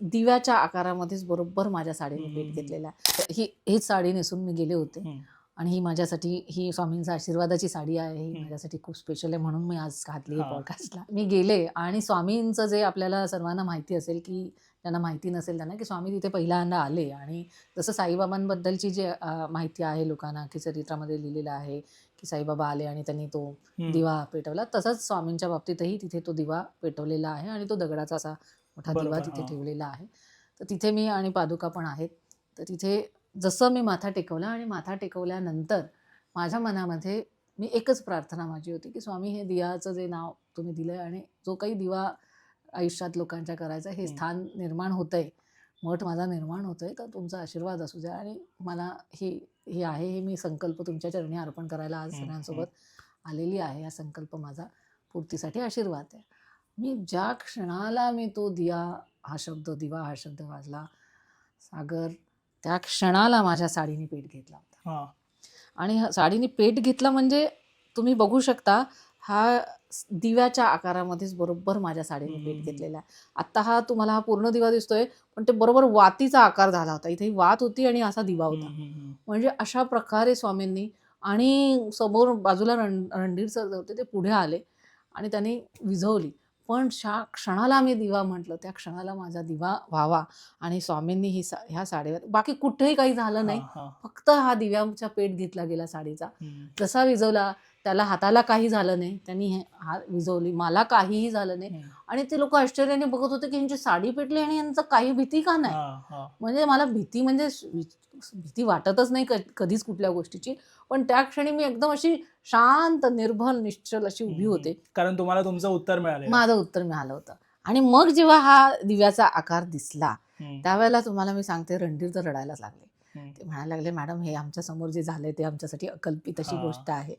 दिव्याच्या आकारामध्येच बरोबर माझ्या साडीने पेट घेतलेला आहे. हीच साडी नेसून मी गेले होते आणि ही माझ्यासाठी ही स्वामींचा आशीर्वादाची साडी आहे. ही माझ्यासाठी खूप स्पेशल आहे म्हणून मी आज घातली आहे पॉडकास्टला. मी गेले आणि स्वामींचं जे आपल्याला सर्वांना माहिती असेल की त्यांना माहिती नसेल त्यांना की स्वामी तिथे पहिल्यांदा आले आणि जसं साईबाबांबद्दलची जी माहिती आहे लोकांना की चरित्रामध्ये लिहिलेलं आहे की साईबाबा आले आणि त्यांनी तो दिवा पेटवला, तसंच स्वामींच्या बाबतीतही तिथे तो दिवा पेटवलेला आहे आणि तो दगडाचा असा मोठा दिवा तिथे ठेवलेला आहे. तर तिथे मी आणि पादुका पण आहेत. तर तिथे जसं मी माथा टेकवला आणि माथा टेकवल्यानंतर माझ्या मनामध्ये मी एकच प्रार्थना माझी होती की स्वामी हे दिव्याचं जे नाव तुम्ही दिलंय आणि जो काही दिवा आयुष्यात लोकांच्या करायचा हे स्थान निर्माण होतंय, मठ माझा निर्माण होतोय, तर तुमचा आशीर्वाद असू द्या आणि मला हे आहे हे मी संकल्प तुमच्या चरणी अर्पण करायला आज सगळ्यांसोबत आलेली आहे. हा संकल्प माझा पूर्तीसाठी आशीर्वाद आहे. मी ज्या क्षणाला मी तो दिवा हा शब्द वाजला सागर, त्या क्षणाला माझ्या साडीने पेट घेतला होता. आणि साडीने पेट घेतला म्हणजे तुम्ही बघू शकता, हा दिव्याच्या आकारामध्येच बरोबर माझ्या साडीने पेट घेतलेला आहे. आत्ता हा तुम्हाला हा पूर्ण दिवा दिसतोय, पण ते बरोबर वातीचा आकार झाला होता. इथे वात होती आणि असा दिवा होता. म्हणजे अशा प्रकारे स्वामींनी आणि समोर बाजूला रणधीर सर होते, ते पुढे आले आणि त्यांनी विझवली. पण ज्या क्षणाला मी दिवा म्हटलं, त्या क्षणाला माझा दिवा व्हावा आणि स्वामींनी ह्या साडीवर बाकी कुठेही काही झालं नाही. फक्त हा दिव्याचा पेट घेतला गेला साडीचा. जसा विझवला त्याला हाताला काही झालं नाही, त्यांनी हात विझवली, मला काहीही झालं नाही. आणि ते लोक आश्चर्याने बघत होते की यांची साडी पेटली आणि यांचं काही भीती का नाही. म्हणजे मला भीती वाटतच नाही कधीच कुठल्या गोष्टीची. पण त्या क्षणी मी एकदम अशी शांत, निर्भल, निश्चल अशी उभी होते, कारण तुम्हाला तुमचं उत्तर मिळालं, माझं उत्तर मिळालं होतं. आणि मग जेव्हा हा दिव्याचा आकार दिसला त्यावेळेला तुम्हाला मी सांगते, रणधीर तर रडायलाच लागले. ते म्हणायला लागले, मॅडम हे आमच्या समोर जे झालंय ते आमच्यासाठी अकल्पित अशी गोष्ट आहे.